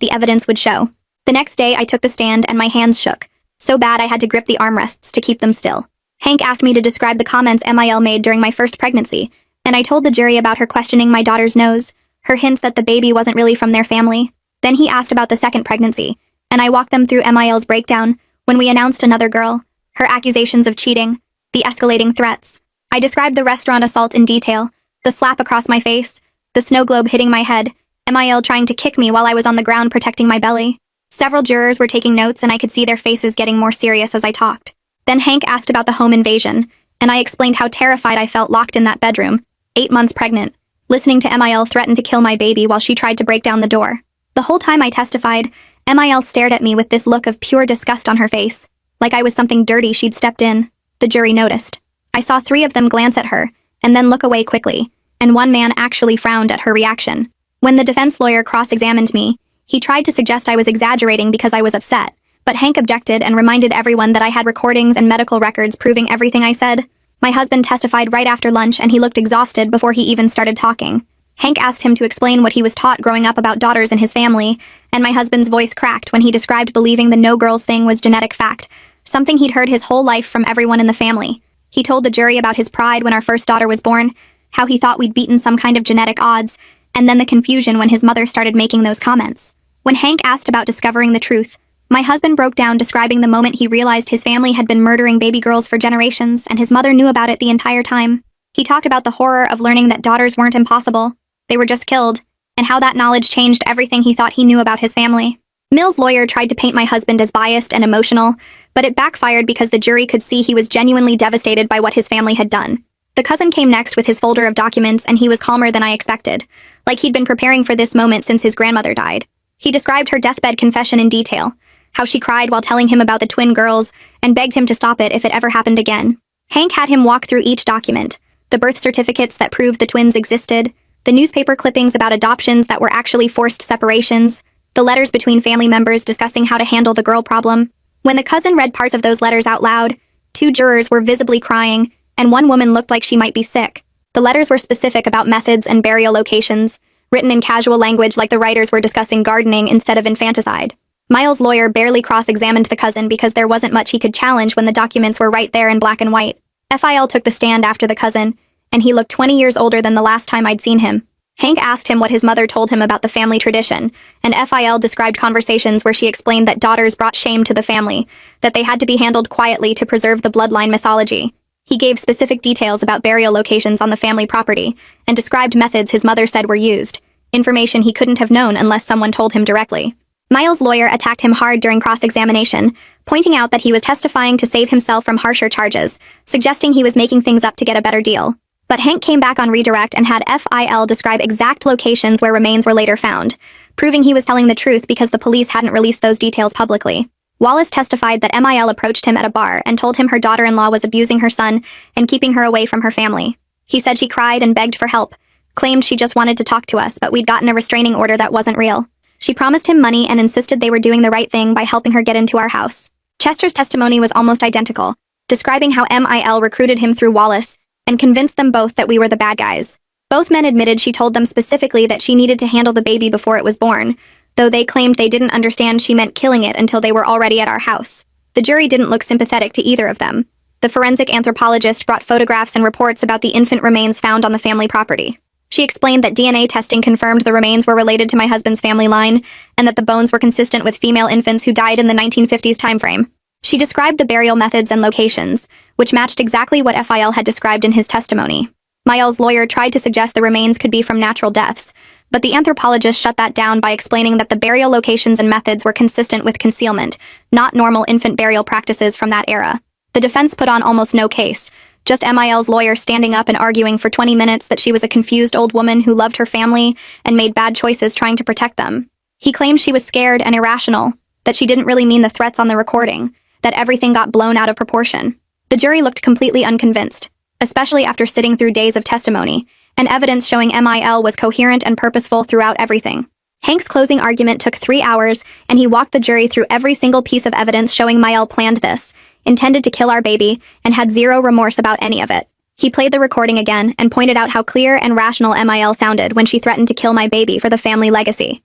the evidence would show. The next day, I took the stand and my hands shook, so bad I had to grip the armrests to keep them still. Hank asked me to describe the comments MIL made during my first pregnancy, and I told the jury about her questioning my daughter's nose, her hints that the baby wasn't really from their family. Then he asked about the second pregnancy, and I walked them through MIL's breakdown when we announced another girl, her accusations of cheating, the escalating threats. I described the restaurant assault in detail, the slap across my face, the snow globe hitting my head, MIL trying to kick me while I was on the ground protecting my belly. Several jurors were taking notes, and I could see their faces getting more serious as I talked. Then Hank asked about the home invasion, and I explained how terrified I felt locked in that bedroom, 8 months pregnant, listening to MIL threaten to kill my baby while she tried to break down the door. The whole time I testified, MIL stared at me with this look of pure disgust on her face, like I was something dirty she'd stepped in. The jury noticed. I saw 3 of them glance at her, and then look away quickly, and one man actually frowned at her reaction. When the defense lawyer cross-examined me, he tried to suggest I was exaggerating because I was upset, but Hank objected and reminded everyone that I had recordings and medical records proving everything I said. My husband testified right after lunch, and he looked exhausted before he even started talking. Hank asked him to explain what he was taught growing up about daughters in his family, and my husband's voice cracked when he described believing the no girls thing was genetic fact, something he'd heard his whole life from everyone in the family. He told the jury about his pride when our first daughter was born, how he thought we'd beaten some kind of genetic odds, and then the confusion when his mother started making those comments. When Hank asked about discovering the truth, my husband broke down describing the moment he realized his family had been murdering baby girls for generations and his mother knew about it the entire time. He talked about the horror of learning that daughters weren't impossible, they were just killed, and how that knowledge changed everything he thought he knew about his family. Mills' lawyer tried to paint my husband as biased and emotional, but it backfired because the jury could see he was genuinely devastated by what his family had done. The cousin came next with his folder of documents, and he was calmer than I expected, like he'd been preparing for this moment since his grandmother died. He described her deathbed confession in detail, how she cried while telling him about the twin girls, and begged him to stop it if it ever happened again. Hank had him walk through each document, the birth certificates that proved the twins existed, the newspaper clippings about adoptions that were actually forced separations, the letters between family members discussing how to handle the girl problem. When the cousin read parts of those letters out loud, 2 jurors were visibly crying, and one woman looked like she might be sick. The letters were specific about methods and burial locations, written in casual language like the writers were discussing gardening instead of infanticide. Miles' lawyer barely cross-examined the cousin because there wasn't much he could challenge when the documents were right there in black and white. FIL took the stand after the cousin, and he looked 20 years older than the last time I'd seen him. Hank asked him what his mother told him about the family tradition, and FIL described conversations where she explained that daughters brought shame to the family, that they had to be handled quietly to preserve the bloodline mythology. He gave specific details about burial locations on the family property, and described methods his mother said were used, information he couldn't have known unless someone told him directly. Miles' lawyer attacked him hard during cross-examination, pointing out that he was testifying to save himself from harsher charges, suggesting he was making things up to get a better deal. But Hank came back on redirect and had FIL describe exact locations where remains were later found, proving he was telling the truth because the police hadn't released those details publicly. Wallace testified that MIL approached him at a bar and told him her daughter-in-law was abusing her son and keeping her away from her family. He said she cried and begged for help, claimed she just wanted to talk to us, but we'd gotten a restraining order that wasn't real. She promised him money and insisted they were doing the right thing by helping her get into our house. Chester's testimony was almost identical, describing how MIL recruited him through Wallace and convinced them both that we were the bad guys. Both men admitted she told them specifically that she needed to handle the baby before it was born, though they claimed they didn't understand she meant killing it until they were already at our house. The jury didn't look sympathetic to either of them. The forensic anthropologist brought photographs and reports about the infant remains found on the family property. She explained that DNA testing confirmed the remains were related to my husband's family line, and that the bones were consistent with female infants who died in the 1950s timeframe. She described the burial methods and locations, which matched exactly what FIL had described in his testimony. Mael's lawyer tried to suggest the remains could be from natural deaths, but the anthropologist shut that down by explaining that the burial locations and methods were consistent with concealment, not normal infant burial practices from that era. The defense put on almost no case, just Mael's lawyer standing up and arguing for 20 minutes that she was a confused old woman who loved her family and made bad choices trying to protect them. He claimed she was scared and irrational, that she didn't really mean the threats on the recording, that everything got blown out of proportion. The jury looked completely unconvinced, especially after sitting through days of testimony, and evidence showing Mil was coherent and purposeful throughout everything. Hank's closing argument took 3 hours, and he walked the jury through every single piece of evidence showing Mael planned this, intended to kill our baby, and had zero remorse about any of it. He played the recording again and pointed out how clear and rational Mil sounded when she threatened to kill my baby for the family legacy.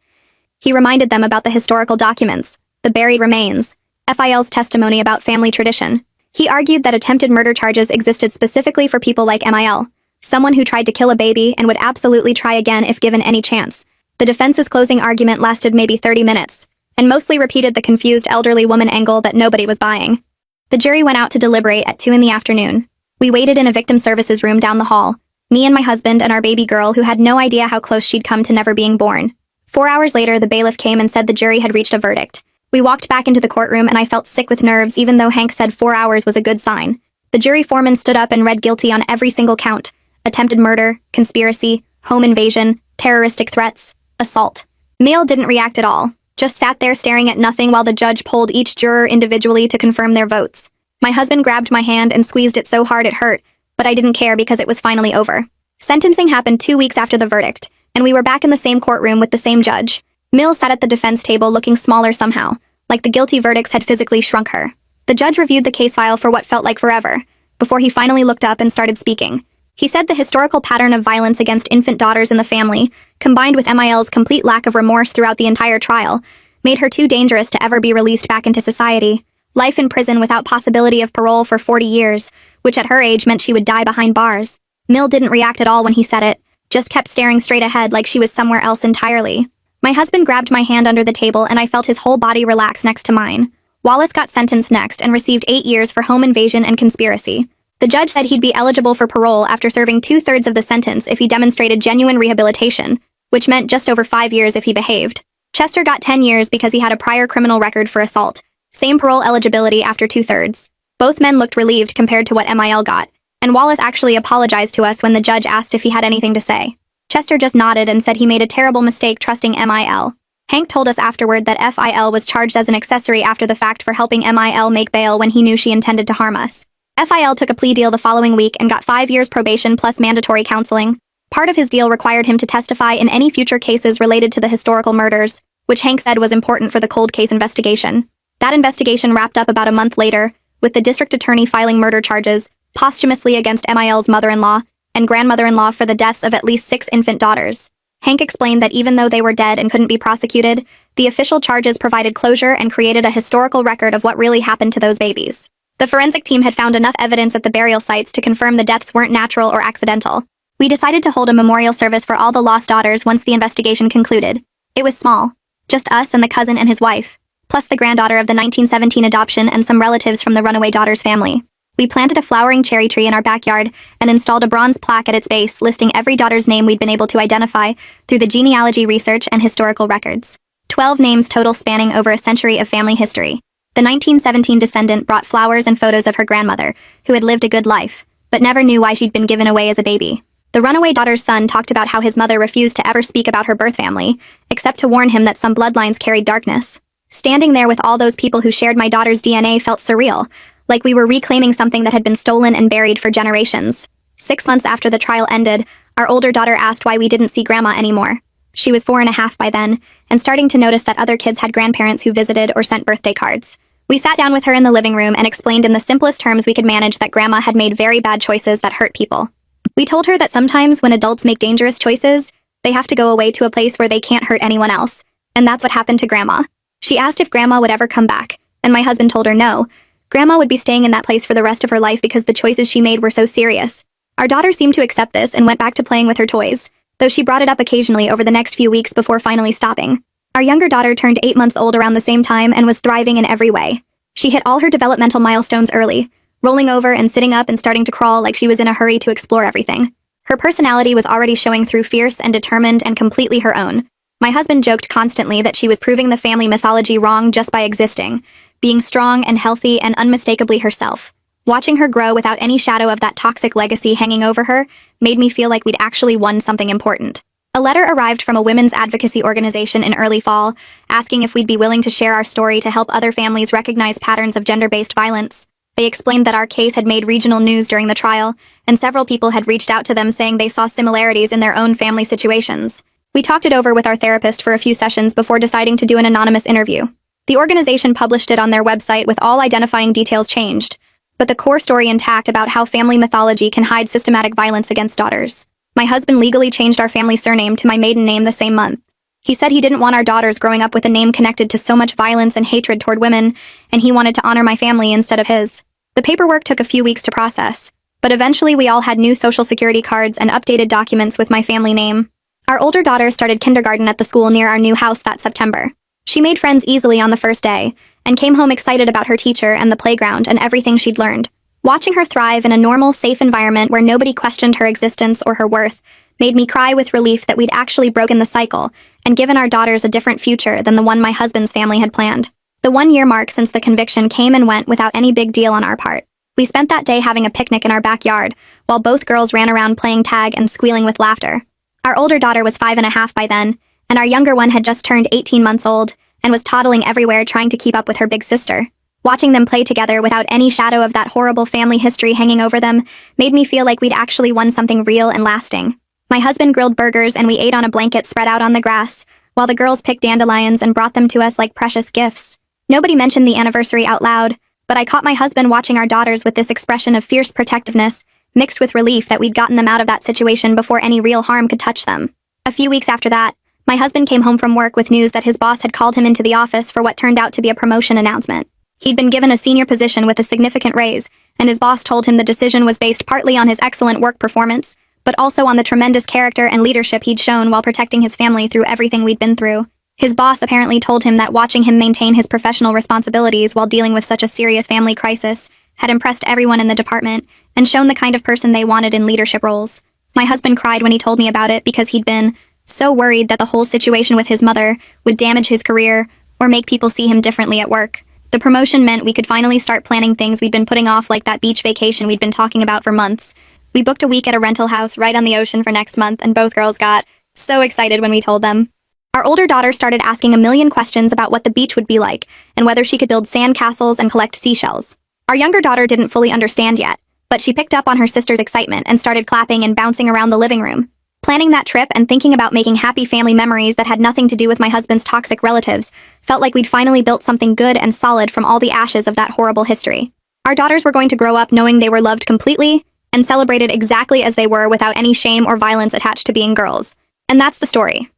He reminded them about the historical documents, the buried remains, FIL's testimony about family tradition. He argued that attempted murder charges existed specifically for people like Mil, someone who tried to kill a baby and would absolutely try again if given any chance. The defense's closing argument lasted maybe 30 minutes, and mostly repeated the confused elderly woman angle that nobody was buying. The jury went out to deliberate at 2 in the afternoon. We waited in a victim services room down the hall, me and my husband and our baby girl who had no idea how close she'd come to never being born. 4 hours later, the bailiff came and said the jury had reached a verdict. We walked back into the courtroom and I felt sick with nerves even though Hank said 4 hours was a good sign. The jury foreman stood up and read guilty on every single count: attempted murder, conspiracy, home invasion, terroristic threats, assault. Mael didn't react at all, just sat there staring at nothing while the judge polled each juror individually to confirm their votes. My husband grabbed my hand and squeezed it so hard it hurt, but I didn't care because it was finally over. Sentencing happened 2 weeks after the verdict, and we were back in the same courtroom with the same judge. Mil sat at the defense table looking smaller somehow, like the guilty verdicts had physically shrunk her. The judge reviewed the case file for what felt like forever, before he finally looked up and started speaking. He said the historical pattern of violence against infant daughters in the family, combined with Mil's complete lack of remorse throughout the entire trial, made her too dangerous to ever be released back into society. Life in prison without possibility of parole for 40 years, which at her age meant she would die behind bars. Mil didn't react at all when he said it, just kept staring straight ahead like she was somewhere else entirely. My husband grabbed my hand under the table and I felt his whole body relax next to mine. Wallace got sentenced next and received 8 years for home invasion and conspiracy. The judge said he'd be eligible for parole after serving 2/3 of the sentence if he demonstrated genuine rehabilitation, which meant just over 5 years if he behaved. Chester got 10 years because he had a prior criminal record for assault. Same parole eligibility after 2/3. Both men looked relieved compared to what Mil got, and Wallace actually apologized to us when the judge asked if he had anything to say. Chester just nodded and said he made a terrible mistake trusting Mil. Hank told us afterward that FIL was charged as an accessory after the fact for helping Mil make bail when he knew she intended to harm us. FIL took a plea deal the following week and got 5 years probation plus mandatory counseling. Part of his deal required him to testify in any future cases related to the historical murders, which Hank said was important for the cold case investigation. That investigation wrapped up about a month later, with the district attorney filing murder charges, posthumously against Mil's mother-in-law and grandmother-in-law for the deaths of at least 6 infant daughters. Hank explained that even though they were dead and couldn't be prosecuted, the official charges provided closure and created a historical record of what really happened to those babies. The forensic team had found enough evidence at the burial sites to confirm the deaths weren't natural or accidental. We decided to hold a memorial service for all the lost daughters once the investigation concluded. It was small, just us and the cousin and his wife, plus the granddaughter of the 1917 adoption and some relatives from the runaway daughter's family. We planted a flowering cherry tree in our backyard and installed a bronze plaque at its base listing every daughter's name we'd been able to identify through the genealogy research and historical records. 12 names total spanning over a century of family history. The 1917 descendant brought flowers and photos of her grandmother, who had lived a good life, but never knew why she'd been given away as a baby. The runaway daughter's son talked about how his mother refused to ever speak about her birth family, except to warn him that some bloodlines carried darkness. Standing there with all those people who shared my daughter's DNA felt surreal, like we were reclaiming something that had been stolen and buried for generations. 6 months after the trial ended, our older daughter asked why we didn't see Grandma anymore. She was 4.5 by then, and starting to notice that other kids had grandparents who visited or sent birthday cards. We sat down with her in the living room and explained in the simplest terms we could manage that Grandma had made very bad choices that hurt people. We told her that sometimes when adults make dangerous choices, they have to go away to a place where they can't hurt anyone else. And that's what happened to Grandma. She asked if Grandma would ever come back, and my husband told her no. Grandma would be staying in that place for the rest of her life because the choices she made were so serious. Our daughter seemed to accept this and went back to playing with her toys, though she brought it up occasionally over the next few weeks before finally stopping. Our younger daughter turned 8 months old around the same time and was thriving in every way. She hit all her developmental milestones early, rolling over and sitting up and starting to crawl like she was in a hurry to explore everything. Her personality was already showing through, fierce and determined and completely her own. My husband joked constantly that she was proving the family mythology wrong just by existing, being strong and healthy and unmistakably herself. Watching her grow without any shadow of that toxic legacy hanging over her made me feel like we'd actually won something important. A letter arrived from a women's advocacy organization in early fall, asking if we'd be willing to share our story to help other families recognize patterns of gender-based violence. They explained that our case had made regional news during the trial, and several people had reached out to them saying they saw similarities in their own family situations. We talked it over with our therapist for a few sessions before deciding to do an anonymous interview. The organization published it on their website with all identifying details changed, but the core story intact about how family mythology can hide systematic violence against daughters. My husband legally changed our family surname to my maiden name the same month. He said he didn't want our daughters growing up with a name connected to so much violence and hatred toward women, and he wanted to honor my family instead of his. The paperwork took a few weeks to process, but eventually we all had new social security cards and updated documents with my family name. Our older daughter started kindergarten at the school near our new house that September. She made friends easily on the first day, and came home excited about her teacher and the playground and everything she'd learned. Watching her thrive in a normal, safe environment where nobody questioned her existence or her worth made me cry with relief that we'd actually broken the cycle and given our daughters a different future than the one my husband's family had planned. The 1-year mark since the conviction came and went without any big deal on our part. We spent that day having a picnic in our backyard, while both girls ran around playing tag and squealing with laughter. Our older daughter was 5.5 by then, and our younger one had just turned 18 months old and was toddling everywhere trying to keep up with her big sister. Watching them play together without any shadow of that horrible family history hanging over them made me feel like we'd actually won something real and lasting. My husband grilled burgers and we ate on a blanket spread out on the grass, while the girls picked dandelions and brought them to us like precious gifts. Nobody mentioned the anniversary out loud, but I caught my husband watching our daughters with this expression of fierce protectiveness, mixed with relief that we'd gotten them out of that situation before any real harm could touch them. A few weeks after that, my husband came home from work with news that his boss had called him into the office for what turned out to be a promotion announcement. He'd been given a senior position with a significant raise, and his boss told him the decision was based partly on his excellent work performance, but also on the tremendous character and leadership he'd shown while protecting his family through everything we'd been through. His boss apparently told him that watching him maintain his professional responsibilities while dealing with such a serious family crisis had impressed everyone in the department and shown the kind of person they wanted in leadership roles. My husband cried when he told me about it because he'd been so worried that the whole situation with his mother would damage his career or make people see him differently at work. The promotion meant we could finally start planning things we'd been putting off, like that beach vacation we'd been talking about for months. We booked a week at a rental house right on the ocean for next month, and both girls got so excited when we told them. Our older daughter started asking a million questions about what the beach would be like and whether she could build sand castles and collect seashells. Our younger daughter didn't fully understand yet, but she picked up on her sister's excitement and started clapping and bouncing around the living room. Planning that trip and thinking about making happy family memories that had nothing to do with my husband's toxic relatives felt like we'd finally built something good and solid from all the ashes of that horrible history. Our daughters were going to grow up knowing they were loved completely and celebrated exactly as they were without any shame or violence attached to being girls. And that's the story.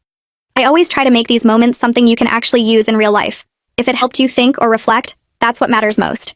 I always try to make these moments something you can actually use in real life. If it helped you think or reflect, that's what matters most.